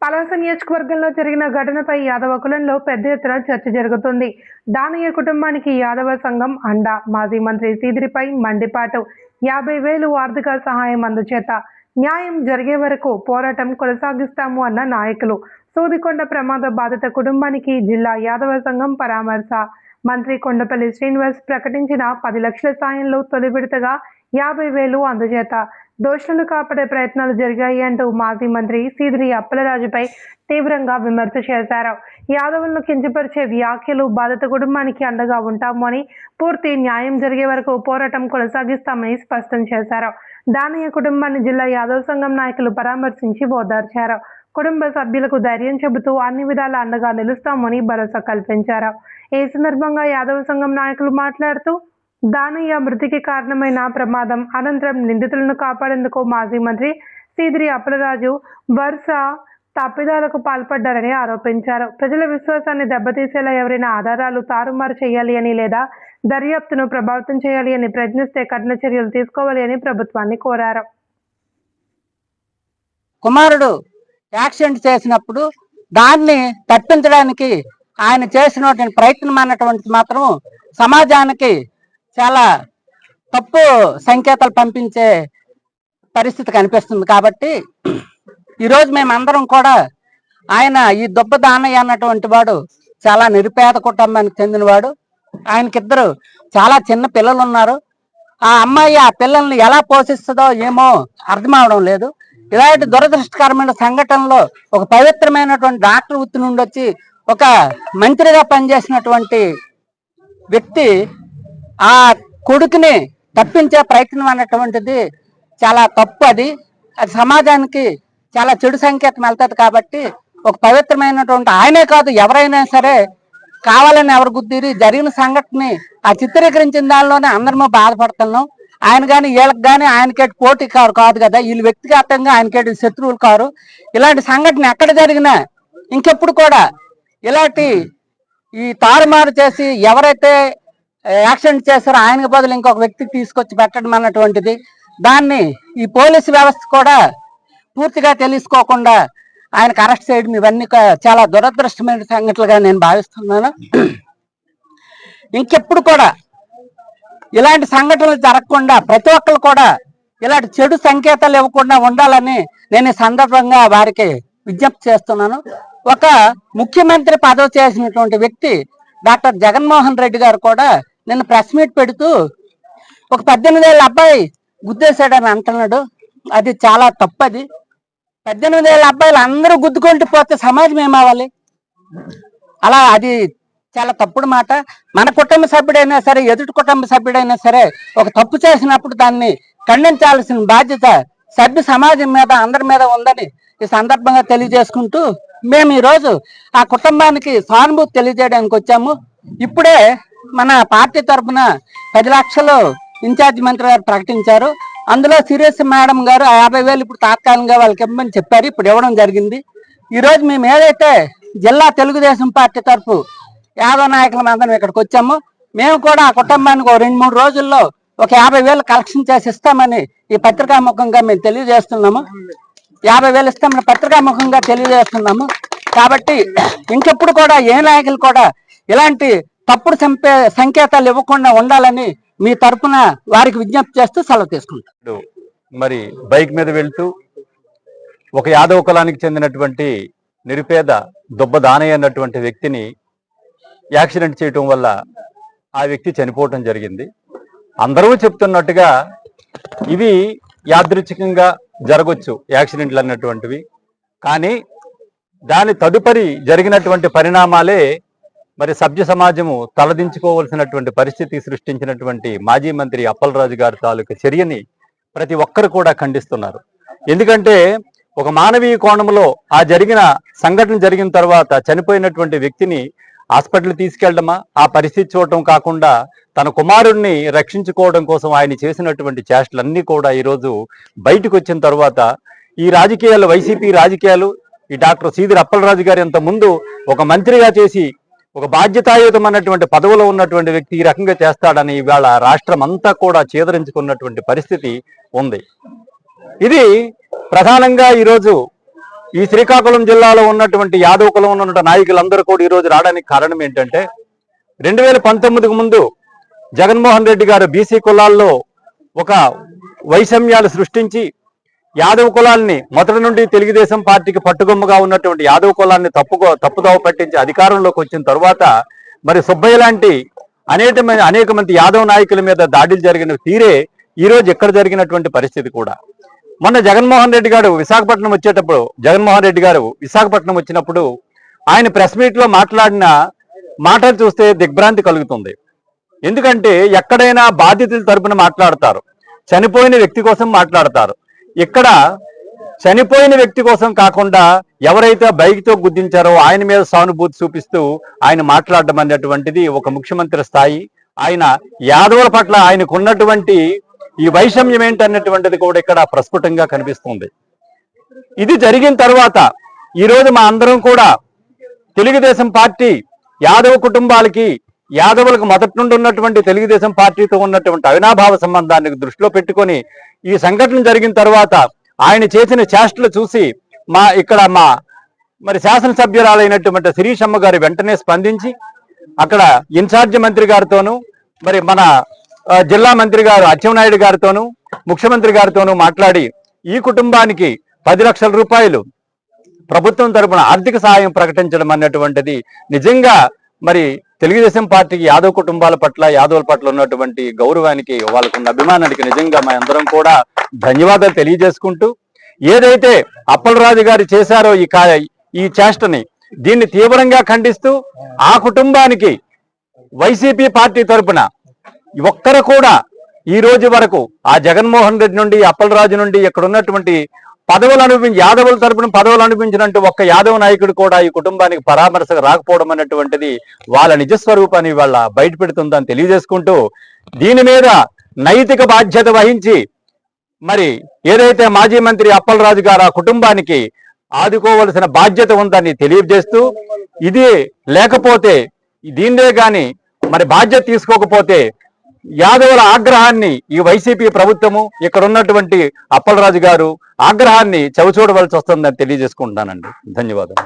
పలాస నియోజకవర్గంలో జరిగిన ఘటనపై యాదవ కులంలో పెద్ద ఎత్తున చర్చ జరుగుతుంది. దానయ్య కుటుంబానికి యాదవ సంఘం అండ. మాజీ మంత్రి సీదిరిపై మండిపాటు. 50,000 ఆర్థిక సహాయం అందచేత. న్యాయం జరిగే వరకు పోరాటం కొనసాగిస్తాము అన్న నాయకులు. సూదికొండ ప్రమాద బాధిత కుటుంబానికి జిల్లా యాదవ సంఘం పరామర్శ. మంత్రి కొండపల్లి శ్రీనివాస్ ప్రకటించిన 10 లక్షల సాయంలో తొలి విడతగా 50,000 అందజేత. దోషులను కాపాడే ప్రయత్నాలు జరిగాయి అంటూ మాజీ మంత్రి సీదిరి అప్పలరాజుపై తీవ్రంగా విమర్శ చేశారు. యాదవులను కించపరిచే వ్యాఖ్యలు బాధిత కుటుంబానికి అండగా ఉంటామని, పూర్తి న్యాయం జరిగే వరకు పోరాటం కొనసాగిస్తామని స్పష్టం చేశారు. దానయ్య కుటుంబాన్ని జిల్లా యాదవ సంఘం నాయకులు పరామర్శించి ఓదార్చారు. కుటుంబ సభ్యులకు ధైర్యం చెబుతూ అన్ని విధాల అండగా నిలుస్తామని భరోసా కల్పించారు. ఈ సందర్భంగా యాదవ సంఘం నాయకులు మాట్లాడుతూ, దానయ్య మృతికి కారణమైన ప్రమాదం అనంతరం నిందితులను కాపాడేందుకు మాజీ మంత్రి సీదిరి అప్పలరాజు వరుస తప్పిదాలకు పాల్పడ్డారని ఆరోపించారు. ప్రజల విశ్వాసాన్ని దెబ్బతీసేలా ఎవరైనా ఆధారాలు తారుమారు చేయాలి అని లేదా దర్యాప్తును ప్రభావితం చేయాలి అని ప్రయత్నిస్తే కఠిన చర్యలు తీసుకోవాలి అని ప్రభుత్వాన్ని కోరారు. కుమారుడు యాక్సిడెంట్ చేసినప్పుడు దాన్ని తప్పించడానికి ఆయన చేసినటువంటి ప్రయత్నం అన్నటువంటిది మాత్రం సమాజానికి చాలా తప్పు సంకేతాలు పంపించే పరిస్థితి కనిపిస్తుంది. కాబట్టి ఈరోజు మేమందరం కూడా ఆయన ఈ దుబ్బ దానయ్య అన్నటువంటి వాడు చాలా నిరుపేద కుటుంబానికి చెందినవాడు. ఆయనకిద్దరు చాలా చిన్న పిల్లలు ఉన్నారు. ఆ అమ్మాయి ఆ పిల్లల్ని ఎలా పోషిస్తుందో ఏమో అర్థం అవడం లేదు. ఇలాంటి దురదృష్టకరమైన సంఘటనలో ఒక పవిత్రమైనటువంటి డాక్టర్ వృత్తి నుండి వచ్చి ఒక మంత్రిగా పనిచేసినటువంటి వ్యక్తి ఆ కొడుకుని తప్పించే ప్రయత్నం అన్నటువంటిది చాలా తప్పు. అది సమాజానికి చాలా చెడు సంకేతం వెళ్తుంది. కాబట్టి ఒక పవిత్రమైనటువంటి ఆయనే కాదు ఎవరైనా సరే కావాలని ఎవరు గుద్దిరి జరిగిన సంఘటనని ఆ చిత్రీకరించిన దానిలోనే అందరము బాధపడుతున్నాం. ఆయన కానీ వీళ్ళకి కానీ ఆయనకేటి పోటీ కాదు కదా, వీళ్ళు వ్యక్తిగతంగా ఆయనకేటి శత్రువులు కారు. ఇలాంటి సంఘటన ఎక్కడ జరిగినా ఇంకెప్పుడు కూడా ఇలాంటి ఈ తారుమారు చేసి ఎవరైతే యాక్సిడెంట్ చేశారో ఆయనకు బదులు ఇంకొక వ్యక్తికి తీసుకొచ్చి పెట్టడం అన్నటువంటిది, దాన్ని ఈ పోలీసు వ్యవస్థ కూడా పూర్తిగా తెలుసుకోకుండా ఆయనకు అరెస్ట్ చేయడం ఇవన్నీ చాలా దురదృష్టమైన సంఘటనలుగా నేను భావిస్తున్నాను. ఇంకెప్పుడు కూడా ఇలాంటి సంఘటనలు జరగకుండా ప్రతి ఒక్కరు కూడా ఇలాంటి చెడు సంకేతాలు ఇవ్వకుండా ఉండాలని నేను ఈ సందర్భంగా వారికి విజ్ఞప్తి చేస్తున్నాను. ఒక ముఖ్యమంత్రి పదవి చేసినటువంటి వ్యక్తి డాక్టర్ జగన్మోహన్ రెడ్డి గారు కూడా నిన్న ప్రెస్ మీట్ పెడుతూ ఒక 18 ఏళ్ళ అబ్బాయి గుద్దేశాడని అంటున్నాడు. అది చాలా తప్పది. 18 ఏళ్ళ అబ్బాయిలు అందరూ గుద్దుకుంటూ పోతే సమాజం ఏమవ్వాలి? అలా అది చాలా తప్పుడు మాట. మన కుటుంబ సభ్యుడైనా సరే ఎదుటి కుటుంబ సభ్యుడైనా సరే ఒక తప్పు చేసినప్పుడు దాన్ని ఖండించాల్సిన బాధ్యత సభ్య సమాజం మీద అందరి మీద ఉందని ఈ సందర్భంగా తెలియజేసుకుంటూ మేము ఈరోజు ఆ కుటుంబానికి సానుభూతి తెలియజేయడానికి వచ్చాము. ఇప్పుడే మన పార్టీ తరఫున 10 లక్షలు ఇన్ఛార్జ్ మంత్రి గారు ప్రకటించారు. అందులో సిరియస్ మేడం గారు 50,000 ఇప్పుడు తాత్కాలికంగా వాళ్ళకి ఇవ్వమని చెప్పారు. ఇప్పుడు ఇవ్వడం జరిగింది. ఈరోజు మేము ఏదైతే జిల్లా తెలుగుదేశం పార్టీ తరఫు యాదవ నాయకుల అందరం ఇక్కడికి వచ్చాము. మేము కూడా ఆ కుటుంబానికి 2-3 రోజుల్లో ఒక 50,000 కలెక్షన్ చేసి ఇస్తామని ఈ పత్రికాముఖంగా మేము తెలియజేస్తున్నాము. 50,000 ఇస్తామని పత్రికాముఖంగా తెలియజేస్తున్నాము. కాబట్టి ఇంకెప్పుడు కూడా ఏ నాయకులు కూడా ఇలాంటి తప్పుడు సంకేతాలు ఇవ్వకుండా ఉండాలని మీ తరఫున వారికి విజ్ఞప్తి చేస్తూ సెలవు తీసుకుంటాం. మరి బైక్ మీద వెళ్తూ ఒక యాదవ కులానికి చెందినటువంటి నిరుపేద దుబ్బ దానయ్య అన్నటువంటి వ్యక్తిని యాక్సిడెంట్ చేయటం వల్ల ఆ వ్యక్తి చనిపోవటం జరిగింది. అందరూ చెప్తున్నట్టుగా ఇవి యాదృచ్ఛికంగా జరగవచ్చు యాక్సిడెంట్లు అన్నటువంటివి. కానీ దాని తదుపరి జరిగినటువంటి పరిణామాలే మరి సభ్య సమాజము తలదించుకోవాల్సినటువంటి పరిస్థితి సృష్టించినటువంటి మాజీ మంత్రి అప్పలరాజు గారి తాలూకు చర్యని ప్రతి ఒక్కరు కూడా ఖండిస్తున్నారు. ఎందుకంటే ఒక మానవీయ కోణంలో ఆ జరిగిన సంఘటన జరిగిన తర్వాత చనిపోయినటువంటి వ్యక్తిని హాస్పిటల్ తీసుకెళ్లడమా, ఆ పరిస్థితి చూడటం కాకుండా తన కుమారుడిని రక్షించుకోవడం కోసం ఆయన చేసినటువంటి చేష్టలన్నీ కూడా ఈరోజు బయటకు వచ్చిన తర్వాత ఈ రాజకీయాలు, వైసీపీ రాజకీయాలు, ఈ డాక్టర్ సీదిరి అప్పలరాజు గారు ఇంత ముందు ఒక మంత్రిగా చేసి ఒక బాధ్యతాయుతమైనటువంటి పదవిలో ఉన్నటువంటి వ్యక్తి ఈ రకంగా చేస్తాడని ఇవాళ రాష్ట్రం అంతా కూడా చేదరించుకున్నటువంటి పరిస్థితి ఉంది. ఇది ప్రధానంగా ఈరోజు ఈ శ్రీకాకుళం జిల్లాలో ఉన్నటువంటి యాదవ కులం ఉన్న నాయకులందరూ కూడా ఈరోజు రావడానికి కారణం ఏంటంటే 2019కు ముందు జగన్మోహన్ రెడ్డి గారు బీసీ కులాల్లో ఒక వైషమ్యాలు సృష్టించి యాదవ కులాల్ని మొదటి నుండి తెలుగుదేశం పార్టీకి పట్టుగొమ్మగా ఉన్నటువంటి యాదవ కులాన్ని తప్పుదోవ పట్టించి అధికారంలోకి వచ్చిన తర్వాత మరి సుబ్బయ్య లాంటి అనేక మంది యాదవ నాయకుల మీద దాడులు జరిగిన తీరే ఈ రోజు ఎక్కడ జరిగినటువంటి పరిస్థితి కూడా. మొన్న జగన్మోహన్ రెడ్డి గారు విశాఖపట్నం వచ్చినప్పుడు ఆయన ప్రెస్ మీట్ లో మాట్లాడిన మాటలు చూస్తే దిగ్భ్రాంతి కలుగుతుంది. ఎందుకంటే ఎక్కడైనా బాధితుల తరపున మాట్లాడతారు, చనిపోయిన వ్యక్తి కోసం మాట్లాడతారు. ఇక్కడ చనిపోయిన వ్యక్తి కోసం కాకుండా ఎవరైతే బైక్తో గుద్దించారో ఆయన మీద సానుభూతి చూపిస్తూ ఆయన మాట్లాడడం అనేటువంటిది ఒక ముఖ్యమంత్రి స్థాయి. ఆయన యాదవుల పట్ల ఆయనకున్నటువంటి ఈ వైషమ్యం ఏంటన్నటువంటిది కూడా ఇక్కడ ప్రస్ఫుటంగా కనిపిస్తుంది. ఇది జరిగిన తర్వాత ఈరోజు మా అందరం కూడా తెలుగుదేశం పార్టీ యాదవ కుటుంబాలకి యాదవులకు మొదటి నుండి ఉన్నటువంటి తెలుగుదేశం పార్టీతో ఉన్నటువంటి అవినాభావ సంబంధాన్ని దృష్టిలో పెట్టుకొని ఈ సంఘటన జరిగిన తర్వాత ఆయన చేసిన చేష్టలు చూసి మరి శాసనసభ్యురాలైనటువంటి శిరీషమ్మ గారు వెంటనే స్పందించి అక్కడ ఇన్ఛార్జి మంత్రి గారితోనూ మరి మన జిల్లా మంత్రి గారు అచ్చెన్నాయుడు గారితోనూ ముఖ్యమంత్రి గారితోనూ మాట్లాడి ఈ కుటుంబానికి 10 లక్షల రూపాయలు ప్రభుత్వం తరపున ఆర్థిక సహాయం ప్రకటించడం అన్నటువంటిది నిజంగా మరి తెలుగుదేశం పార్టీకి యాదవ కుటుంబాల పట్ల యాదవుల పట్ల ఉన్నటువంటి గౌరవానికి వాళ్ళకున్న అభిమానానికి నిజంగా మా అందరం కూడా ధన్యవాదాలు తెలియజేసుకుంటూ ఏదైతే అప్పలరాజు గారు చేశారో ఈ చేష్టని దీన్ని తీవ్రంగా ఖండిస్తూ ఆ కుటుంబానికి వైసీపీ పార్టీ తరపున ఒక్కరు కూడా ఈ రోజు వరకు ఆ జగన్మోహన్ రెడ్డి నుండి అప్పలరాజు నుండి ఇక్కడ ఉన్నటువంటి యాదవుల తరపున పదవులు అనిపించినట్టు ఒక్క యాదవ నాయకుడు కూడా ఈ కుటుంబానికి పరామర్శకు రాకపోవడం అనేటువంటిది వాళ్ళ నిజస్వరూపాన్ని వాళ్ళ బయట పెడుతుందని తెలియజేసుకుంటూ దీని మీద నైతిక బాధ్యత వహించి మరి ఏదైతే మాజీ మంత్రి అప్పలరాజు గారు ఆ కుటుంబానికి ఆదుకోవలసిన బాధ్యత ఉందని తెలియజేస్తూ ఇది లేకపోతే దీన్నే గాని మరి బాధ్యత తీసుకోకపోతే యాదవుల ఆగ్రహాన్ని ఈ వైసీపీ ప్రభుత్వము ఇక్కడ ఉన్నటువంటి అప్పలరాజు గారు ఆగ్రహాన్ని చవిచూడవలసి వస్తుందని తెలియజేసుకుంటున్నానండి. ధన్యవాదాలు.